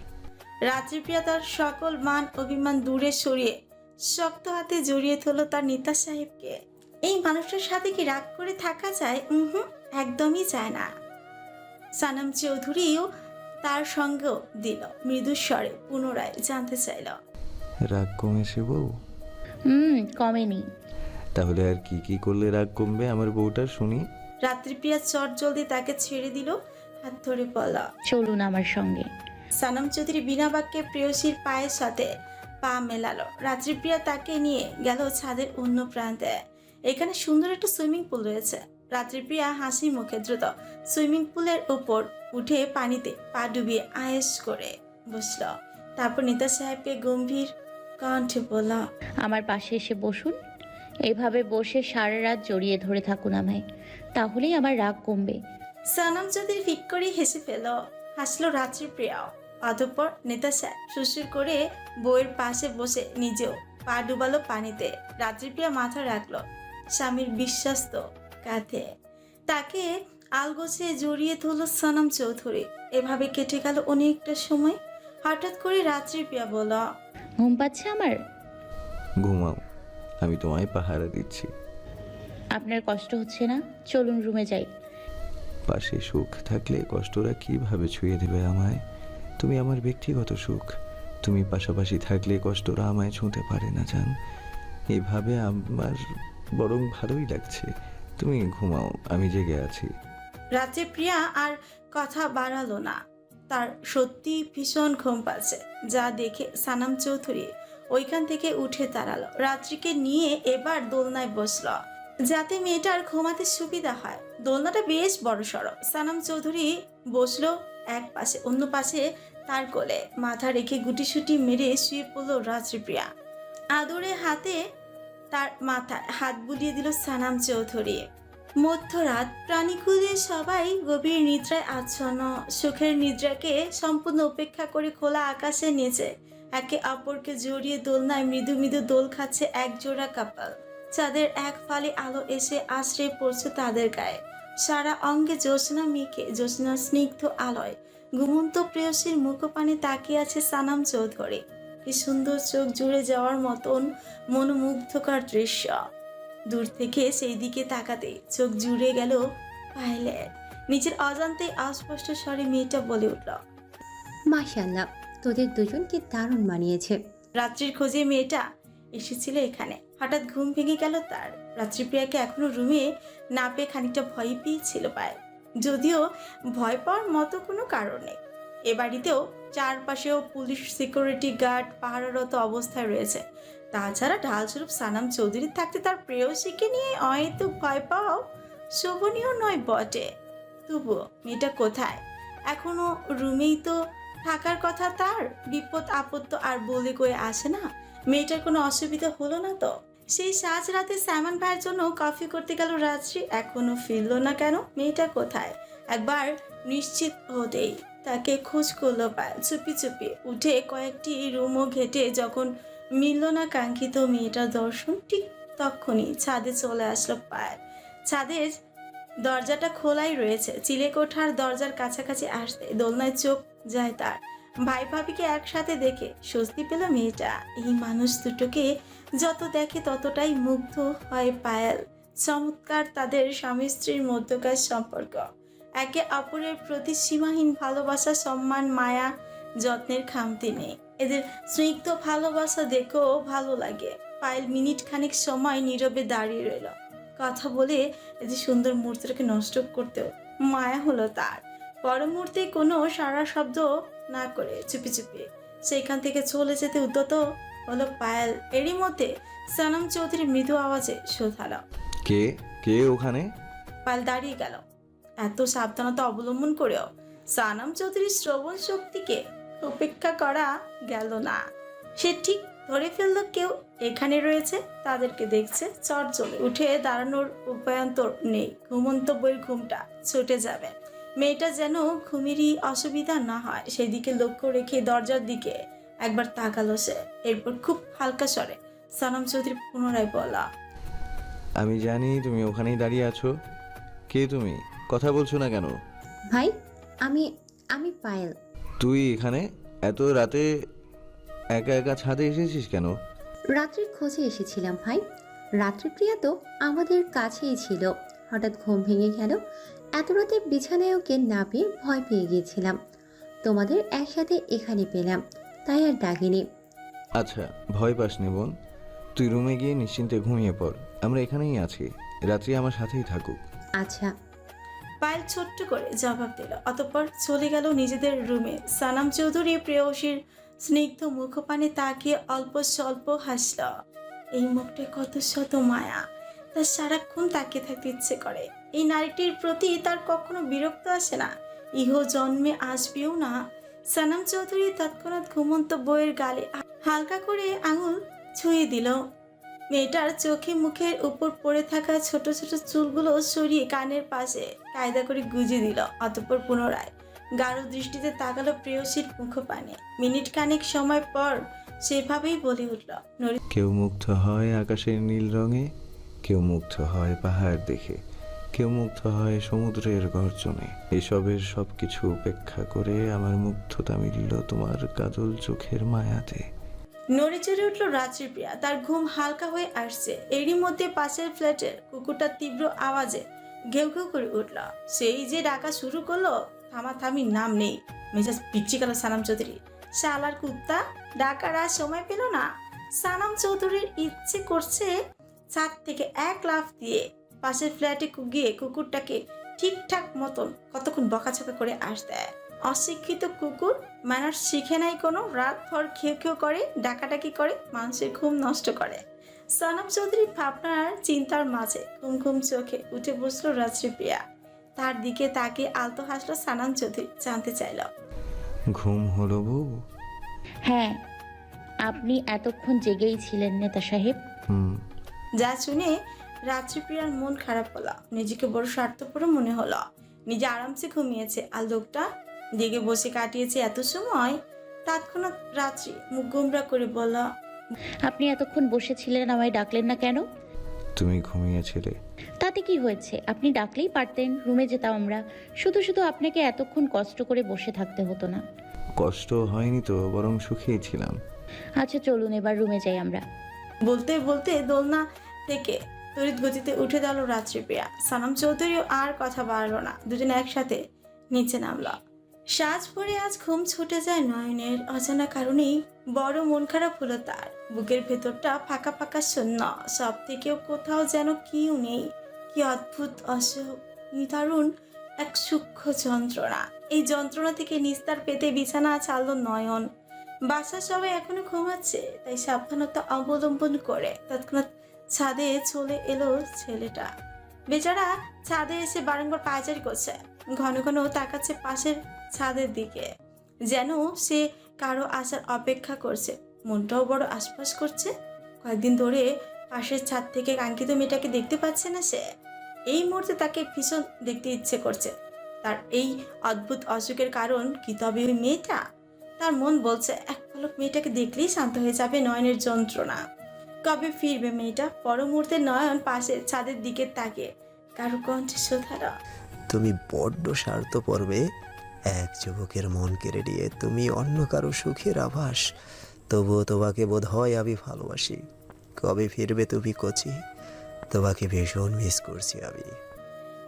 Speaker 2: রাত্রিপ্রিয়া তার সকল মান অভিমান দূরে সরিয়ে শক্ত হাতে জড়িয়ে ধরল তার নেতা সাহেবকে। এই মানুষটার সাথে কি রাগ করে থাকা যায়? একদমই যায় না। সানাম চৌধুরীও তার সঙ্গেও দিল, মৃদু স্বরে পুনরায় জানতে চাইল,
Speaker 4: রাগ কমেছে বউ?
Speaker 5: কমেনি।
Speaker 4: তাহলে আর কি কি করলে রাগ কমবে আমার বউটার, শুনি।
Speaker 2: রাত্রিপ্রিয়া চট জলদি তাকে ছেড়ে দিল, হাত ধরে বলা,
Speaker 5: চলুন আমার সঙ্গে।
Speaker 2: সানাম চৌধুরী বিনা বাক্যে প্রেয়সীর পায়ের সাথে পা মেলালো। রাত্রিপ্রিয়া তাকে নিয়ে গেল ছাদের অন্য প্রান্তে। এখানে সুন্দর একটা সুইমিং পুল রয়েছে। রাত্রিপ্রিয়া হাসি মুখে দ্রুত সুইমিং পুলের ওপর উঠে পানিতে পা ডুবিয়ে আয়েশ করে বসল। তারপর নেতা সাহেবকে গম্ভীর কণ্ঠে বলল,
Speaker 5: আমার পাশে এসে বসুন। এভাবে বসে সারা রাত জড়িয়ে ধরে থাকুন আমায়, তাহলেই আমার রাগ কমবে।
Speaker 2: সানাম চৌধুরী ফিক করে হেসে ফেল, হাসলো রাত্রিপ্রিয়াও। অতঃপর নেতা সাহেব সুসুর করে বউয়ের পাশে বসে নিজেও পা ডুবালো পানিতে। রাত্রিপ্রিয়া মাথা রাখলো স্বামীর বিশ্বাস্ত কাঁধে, তাকে আলগোছে জড়িয়ে ধরল সানাম চৌধুরী। এভাবে কেটে গেল অনেকটা সময়। হঠাৎ করে রাত্রিপ্রিয়া বলল,
Speaker 5: ঘুম পাচ্ছে আমার?
Speaker 4: ঘুমাও, আমি তোমায় পাহারা দিচ্ছি।
Speaker 5: আপনার কষ্ট হচ্ছে না? চলুন রুমে যাই।
Speaker 4: পাশে সুখ থাকলে কষ্টরা কিভাবে ছুঁয়ে দেবে আমায়? তুমি আমার ব্যক্তিগত সুখ, তুমি পাশাপাশি থাকলে কষ্টরা আমায় ছুঁতে পারে না জান। এইভাবে আমার বরং ভালোই লাগছে। তুমি ঘুমাও, আমি জেগে আছি।
Speaker 2: রাত্রিপ্রিয়া আর কথা বাড়ালো না, তার সত্যি ভীষণ ঘুম পাচ্ছে। যা দেখে সানাম চৌধুরী ওইখান থেকে উঠে দাঁড়ালো, রাত্রিকে নিয়ে এবার দোলনায় বসলো যাতে মেয়েটার ঘুমাতে সুবিধা হয়। দোলনাটা বেশ বড় সড়ো। সানাম চৌধুরী বসলো এক পাশে, অন্য পাশে তার কোলে মাথা রেখে গুটিসুটি মেরে শুয়ে পড়লো রাত্রিপ্রিয়া। আদরে হাতে তার মাথায় হাত বুলিয়ে দিল সানাম চৌধুরী। মধ্যরাত, প্রাণীকুলে সবাই গভীর নিদ্রায় আচ্ছন্ন। সুখের নিদ্রাকে সম্পূর্ণ উপেক্ষা করে খোলা আকাশের নিচে একে অপরকে জড়িয়ে দোলনায় মৃদু মৃদু দোল খাচ্ছে একজোড়া কাপাল। চাঁদের এক ফালি আলো এসে আশ্রে পড়ছে তাদের গায়ে। সারা অঙ্গে জ্যোৎস্না মেখে জ্যোৎস্নার স্নিগ্ধ আলোয় ঘুমন্ত প্রেয়সীর মুখপানে তাকিয়ে আছে সানাম চৌধুরী। কি সুন্দর, চোখ জুড়ে যাওয়ার মতন মনোমুগ্ধকর দৃশ্য। দূর থেকে সেই দিকে তাকাতে চোখ জুড়ে গেল পায়েলের। নিজের অজান্তেই অস্পষ্ট স্বরে মেয়েটা বলে উঠল,
Speaker 1: মাশাআল্লাহ, তোদের দুজনকে দারুণ মানিয়েছে।
Speaker 2: রাত্রির খোঁজে মেয়েটা এসেছিল এখানে। হঠাৎ ঘুম ভেঙে গেল তার। রাত্রিপ্রিয়াকে এখনো রুমে না পেয়ে খানিকটা ভয় পেয়েছিল পায়েল, যদিও ভয় পাওয়ার মতো কোনো কারণ নেই। এ বাড়িতেও চারপাশেও পুলিশ, সিকিউরিটি গার্ড পাহারারত অবস্থায় রয়েছে। তাছাড়া ঢালস্বরূপ সানাম চৌধুরী থাকতে তার প্রেয়সীকে নিয়ে হয়তো ভয় পাওয়াও শোভনীয় নয় বটে। তবুও মেয়েটা কোথায়? এখনো রুমেই তো থাকার কথা তার। বিপদ আপদ তো আর বলে কয়ে আসে না। মেয়েটার কোনো অসুবিধা হলো না তো? সেই সাজ রাতে সাইমন ভাইয়ের জন্য কফি করতে গেল রাত্রি, এখনো ফিরল না কেন? মেয়েটা কোথায়? একবার নিশ্চিত হতেই তাকে খোঁজ করলো পায়েল। চুপি চুপি উঠে কয়েকটি রুমও ঘেটে যখন মিলল না কাঙ্ক্ষিত মেয়েটার দর্শন, ঠিক তখনই ছাদে চলে আসলো পায়েল। ছাদের দরজাটা খোলাই রয়েছে। চিলেকোঠার দরজার কাছাকাছি আসতে দোলনায় চোখ যায় তার। ভাই ভাবিকে একসাথে দেখে স্বস্তি পেল মেয়েটা। এই মানুষ দুটোকে যত দেখে ততটাই মুগ্ধ হয় পায়েল। চমৎকার তাদের স্বামী স্ত্রীর মধ্যকার সম্পর্ক। একে অপরের প্রতি সীমাহীন ভালোবাসা, সম্মান, মায়া, যত্নের খামতি নেই। এদের স্নিগ্ধ ভালোবাসা দেখেও ভালো লাগে। পায়েল মিনিট খানিক সময় নীরবে দাঁড়িয়ে রইল। কথা বলে এদের সুন্দর মুহূর্তটাকে নষ্ট করতেও মায়া হলো তার। পর মুহূর্তে কোনো সারা শব্দ না করে চুপি চুপি সেইখান থেকে চলে যেতে উদ্যত হলো পায়েল। এরই মধ্যে সানাম চৌধুরী মৃদু আওয়াজে শোধালো,
Speaker 4: কে কে ওখানে?
Speaker 2: পায়েল দাঁড়িয়ে গেল। এত সাবধানতা অবলম্বন করেও সানাম চৌধুরীর শ্রবণ শক্তিকে উপেক্ষা করা গেল না। সে ঠিক ধরে ফেলল কেউ এখানে রয়েছে, তাদেরকে দেখছে। চট জ্বলে উঠে দাঁড়ানোর উপায়ন্তর নেই। ঘুমন্ত বইয়ের ঘুমটা ছুটে যাবে। মেয়েটা যেন ঘুমেরই অসুবিধা না হয় সেদিকে লক্ষ্য রেখে দরজার দিকে একবার তাকালো সে। এরপর খুব হালকা স্বরে সানাম চৌধুরী পুনরায় বলা,
Speaker 4: আমি জানি তুমি ওখানেই দাঁড়িয়ে আছো। কে তুমি? কথা বলছো না কেন?
Speaker 1: ভাই, আমি আমি পায়েল।
Speaker 4: তুই এখানে এত রাতে একা একা ছাদে এসেছিস কেন?
Speaker 1: রাত্রির খোঁজে এসেছিলাম ভাই। রাত্রিপ্রিয়া তো আমাদের কাছেই ছিল। হঠাৎ ঘুম ভেঙে গেল। এত রাতে বিছানায় ওকে না পেয়ে ভয় পেয়ে গিয়েছিলাম। তোমাদের একসাথে এখানে পেলাম, তাই আর ডাকিনি।
Speaker 4: আচ্ছা, ভয় পাসনি বোন। তুই রুমে গিয়ে নিশ্চিন্তে ঘুমিয়ে পড়। আমরা এখানেই আছি। রাত্রি আমার সাথেই থাকুক।
Speaker 1: আচ্ছা।
Speaker 2: পায়েল ছোট্ট করে জবাব দিল। অতঃপর চলে গেল নিজেদের রুমে। সানাম চৌধুরী প্রেয়সীর স্নিগ্ধ মুখপানে তাকিয়ে অল্প স্বল্প হাসল। এই মুখটা কত শত মায়া। তার সারাক্ষণ তাকিয়ে থাকতে ইচ্ছে করে। এই নারীটির প্রতি তার কখনো বিরক্ত আসে না, ইহ জন্মে আসবেও না। সানাম চৌধুরী তৎক্ষণাৎ ঘুমন্ত বইয়ের গালে হালকা করে আঙুল ছুঁয়ে দিল। মেয়েটার চোখে মুখের উপর পড়ে থাকা ছোট ছোট চুলগুলো সরিয়ে কানের পাশে কায়দা করে গুজিয়ে দিল। অতঃপর পুনরায় গাঢ় দৃষ্টিতে তাকালো প্রেয়সীর মুখপানে। মিনিট খানেক সময় পর সেভাবেই বলে উঠল,
Speaker 4: কেউ মুগ্ধ হয় আকাশের নীল রঙে, কেউ মুগ্ধ হয় পাহাড় দেখে, কেউ মুগ্ধ হয় সমুদ্রের গর্জনে। এসবের সবকিছু উপেক্ষা করে আমার মুগ্ধতা মিলল তোমার কাজল চোখের মায়াতে।
Speaker 2: নড়ে চড়ে উঠল রাত্রিপ্রিয়া। তার ঘুম হালকা হয়ে আসছে। এরই মধ্যে পাশের ফ্ল্যাটের কুকুরটা তীব্র আওয়াজে ঘেউ ঘেউ করে উঠল। সেই যে ডাকা শুরু করলো, থামাথামির নাম নেই। মেজাজ পিচ্ছি গেল সানাম চৌধুরী। শালার কুত্তা, ডাকার আর সময় পেল না। সানাম চৌধুরীর ইচ্ছে করছে ছাদ থেকে এক লাফ দিয়ে পাশের ফ্ল্যাটে গিয়ে কুকুরটাকে ঠিকঠাক মতন কতক্ষণ বকাঝকা করে আসতে। অশিক্ষিত কুকুর, ম্যানার্স শিখে নাই কোনো। রাত ভর খেউ খেউ করে, ডাকাডাকি করে, মানুষের ঘুম নষ্ট করে। সানাম চৌধুরী ভাবনার চিন্তার মাঝে ঘুম ঘুম চোখে উঠে বসলো রাত্রিপ্রিয়া। তার দিকে তাকে আলতো হাসলো সানাম চৌধুরী। জানতে চাইল,
Speaker 4: ঘুম হলো বউ?
Speaker 5: হ্যাঁ, আপনি এতক্ষণ জেগেই ছিলেন নেতা সাহেব।
Speaker 4: হুম।
Speaker 2: যা শুনে রাত্রিপ্রিয়ার মন খারাপ হলো, নিজেকে বড় স্বার্থপর মনে হলো। নিজে আরামসে ঘুমিয়েছে আর লোকটা জেগে বসে কাটিয়েছে এত সময়। তৎক্ষণাৎ রাত্রি মুখ গোমরা করে বলল,
Speaker 5: আপনি এতক্ষণ বসেছিলেন, আমায় ডাকলেন না কেন?
Speaker 4: তুমি ঘুমিয়েছিলে।
Speaker 5: তাতে কি হয়েছে? আপনি ডাকলেই পারতেন, রুমে যেতাম আমরা। শুধু শুধু আপনাকে এতক্ষণ কষ্ট করে বসে থাকতে হতো না।
Speaker 4: কষ্ট হয়নি তো, বরং সুখেই ছিলাম।
Speaker 5: আচ্ছা চলুন এবার রুমে যাই আমরা।
Speaker 2: বলতে বলতে দোলনা থেকে তড়িৎ গতিতে উঠে গেল রাত্রিপ্রিয়া। সানাম চৌধুরীও আর কথা বাড়ল না, দুজনে একসাথে নিচে নামলো। সাজ পরে আজ ঘুম ছুটে যায় নয়নের। অজানা কারণেই বড় মন খারাপ হলো তার। বুকের ভেতরটা ফাঁকা ফাঁকা শূন্য, সব থেকেও কোথাও যেন কেউ নেই। কি অদ্ভুত অসুখ, নিদারুণ এক সূক্ষ্ম যন্ত্রণা। এই যন্ত্রণা থেকে নিস্তার পেতে বিছানা ছাড়লো নয়ন। বাসার সবাই এখনো ঘুমাচ্ছে, তাই সাবধানতা অবলম্বন করে তৎক্ষণাৎ ছাদে চলে এলো ছেলেটা। বেচারা ছাদে এসে বারংবার পায়চারি করছে, ঘন ঘন তাকাচ্ছে পাশের ছাদের দিকে, যেন সে কারো আসার অপেক্ষা করছে। মনটাও বড় আশপাশ করছে। কয়েকদিন ধরে পাশের ছাদ থেকে কাঙ্ক্ষিত মেয়েটাকে দেখতে পাচ্ছে না সে। এই মুহূর্তে তাকে ভীষণ দেখতে ইচ্ছে করছে। তার এই অদ্ভুত অসুখের কারণ কি তবে ওই মেয়েটা? তার মন বলছে এক পলক মেয়েটাকে দেখলেই শান্ত হয়ে যাবে নয়নের যন্ত্রণা। কবে ফিরবে মেয়েটা? পর মুহূর্তে নয়ন পাশের ছাদের দিকে তাকে কারো কণ্ঠে শোধারা,
Speaker 10: তুমি বড্ড স্বার্থপর মেয়ে। এক যুবকের মন কেড়ে নিয়ে তুমি অন্য কারো সুখের আভাস। তবুও তোমাকে বোধ হয় আমি ভালোবাসি। কবে ফিরবে তুমি কচি? তোমাকে ভীষণ মিস করছি আমি।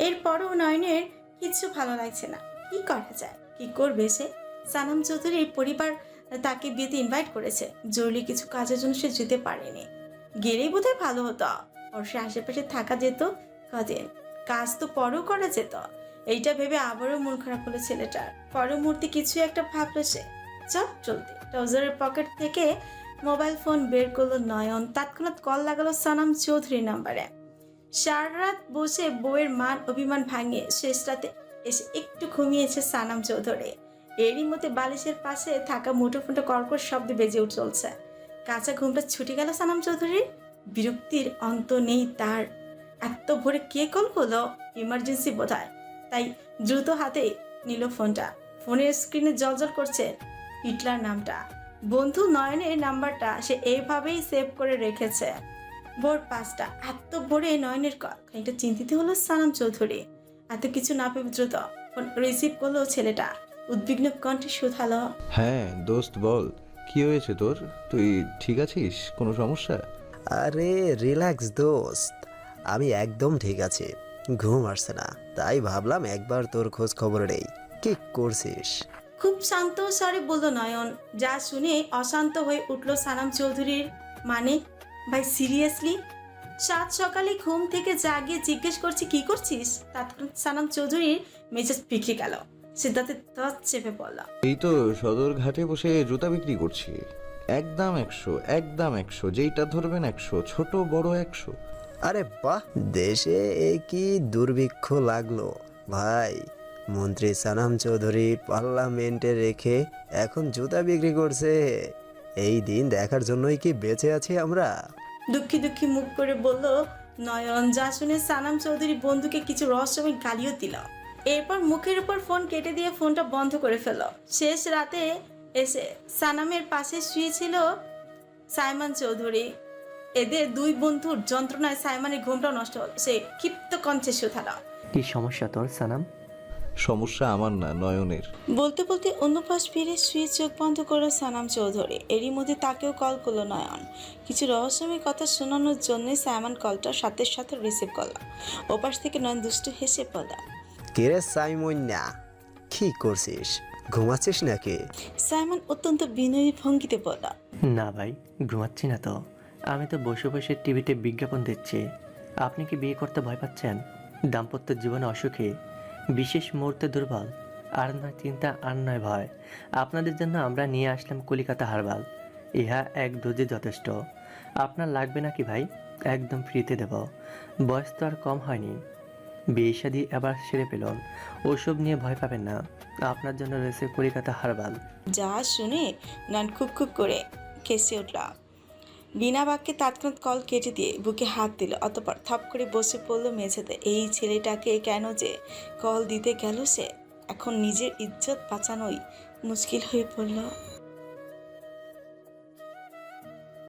Speaker 2: এরপরও নয়নের কিছু ভালো লাগছে না। কি করা যায়? কি করবে সে? সানাম চৌধুরীর পরিবার তাকে বিয়েতে ইনভাইট করেছে। জরুরি কিছু কাজের জন্য সে যেতে পারেনি। গেলেই বোধহয় ভালো হতো, সে আশেপাশে থাকা যেত কদিন, কাজ তো পরেও করা যেত। এইটা ভেবে আবারও মন খারাপ হলো ছেলেটার। পরের মুহূর্তে কিছু একটা ভাবলো সে। চট চলতে ট্রাউজারের পকেট থেকে মোবাইল ফোন বের করলো নয়ন। তৎক্ষণাৎ কল লাগালো সানাম চৌধুরীর নাম্বারে। সারা রাত বসে বউয়ের মান অভিমান ভাঙিয়ে শেষ রাতে এসে একটু ঘুমিয়েছে সানাম চৌধুরী। এরই মধ্যে বালিশের পাশে থাকা মুঠোফোনটা কর্কশ শব্দে বেজে চলছে। কাঁচা ঘুমটা ছুটে গেল সানাম চৌধুরীর। বিরক্তির অন্ত নেই তার। এত ভোরে কে কল করলো? ইমার্জেন্সি বোধহয়। তাই দ্রুত হাতে নিল ফোনটা। ফোনের স্ক্রিনে জলজল করছে হিটলার নামটা। বন্ধু নয়নের নাম্বারটা সে এইভাবেই সেভ করে রেখেছে। ভোর 5টা। এত ভোরে নয়নের কল। খানিকটা চিন্তিত হলো সানাম চৌধুরী। এত কিছু না পেয়ে দ্রুত ফোন রিসিভ করলো ছেলেটা। উদ্বিগ্ন কণ্ঠে শুধালো,
Speaker 4: হ্যাঁ দোস্ত বল, কি হয়েছে তোর? তুই ঠিক আছিস? কোনো সমস্যা?
Speaker 10: আরে রিল্যাক্স দোস্ত, আমি একদম ঠিক আছি। ঘুম আসছে না, তাই ভাবলাম একবার তোর খোঁজ খবর নেই। কি করছিস?
Speaker 2: খুব শান্ত স্বরে বলল নয়ন। যা শুনে অশান্ত হয়ে উঠল সানাম চৌধুরীর। মানে ভাই সিরিয়াসলি? সাত সকালে ঘুম থেকে জাগিয়ে জিজ্ঞেস করছি কি করছিস? তৎক্ষণাৎ সানাম চৌধুরীর মেজাজ বিগড়ে গেল। সিদ্ধার্থের দাঁত চেপে পড়ল।
Speaker 4: এই তো সদর ঘাটে বসে জুতা বিক্রি করছি। একদম 100, একদম 100, যেইটা ধরবেন 100, ছোট বড় 100।
Speaker 10: আরে বাহ, দেশে এ কি দুর্ভিক্ষ লাগলো ভাই! মন্ত্রী সানাম চৌধুরী পার্লামেন্টে রেখে এখন জুতা বিক্রি করছে। এই দিন দেখার জন্যই কি বেঁচে আছি আমরা?
Speaker 2: দুঃখী দুঃখী মুখ করে বলল নয়ন। যা শুনে সানাম চৌধুরী বন্ধুকে কিছু রহস্যময় গালিও দিল। এরপর মুখের উপর ফোন কেটে দিয়ে ফোনটা বন্ধ করে ফেল। শেষ রাতে এসে সানামের পাশে শুয়েছিল সাইমান চৌধুরী। এদের দুই বন্ধুর যন্ত্রণায় সাইমানের ঘুমটাও নষ্ট হল। সে ক্ষিপ্ত কণ্ঠে শুধালো,
Speaker 3: কি সমস্যা তোর সানাম?
Speaker 4: সমস্যা আমার না, নয়নের।
Speaker 2: বলতে বলতে অন্য পাশ ফিরে শুয়ে চোখ বন্ধ করলো সানাম চৌধুরী। এরই মধ্যে তাকেও কল করলো নয়ন। কিছু রহস্যময় কথা শোনানোর জন্য সাইমান কলটা সাথে সাথে রিসিভ করলো। ওপাশ থেকে নয়ন দুষ্টু হেসে বলল,
Speaker 10: কিরে সাইমন্যা, কি করছিস? ঘুমাচ্ছিস নাকি?
Speaker 2: সাইমান অত্যন্ত বিনয়ী ভঙ্গিতে বলল,
Speaker 3: না ভাই, ঘুমাচ্ছি না তো। আমি তো বসে বসে টিভিতে বিজ্ঞাপন দিচ্ছি। আপনি কি বিয়ে করতে ভয় পাচ্ছেন? দাম্পত্য জীবনে অসুখী, বিশেষ মুহূর্তে দুর্বল, আর নয় চিন্তা আর নয় ভয়। আপনাদের জন্য আমরা নিয়ে আসলাম কলিকাতা হারবাল। ইহা এক ডোজে যথেষ্ট। আপনার লাগবে নাকি ভাই? একদম ফ্রিতে দেব। বয়স তো আর কম হয়নি, বিয়ে শাদী এবার সেরে পেলন। ওসব নিয়ে ভয় পাবেন না, আপনার জন্য রয়েছে কলিকাতা হারবাল।
Speaker 2: যা শুনে নয়ন খুব খুব করে কেসে উঠল। বিনা বাক্যে তৎক্ষণাৎ কল কেটে দিয়ে বুকে হাত দিল, অতঃপর থপ করে বসে পড়ল মেঝেতে। এই ছেলেটাকে কেন যে কল দিতে গেল সে, এখন নিজের ইজ্জত বাঁচানোই মুশকিল হয়ে পড়ল।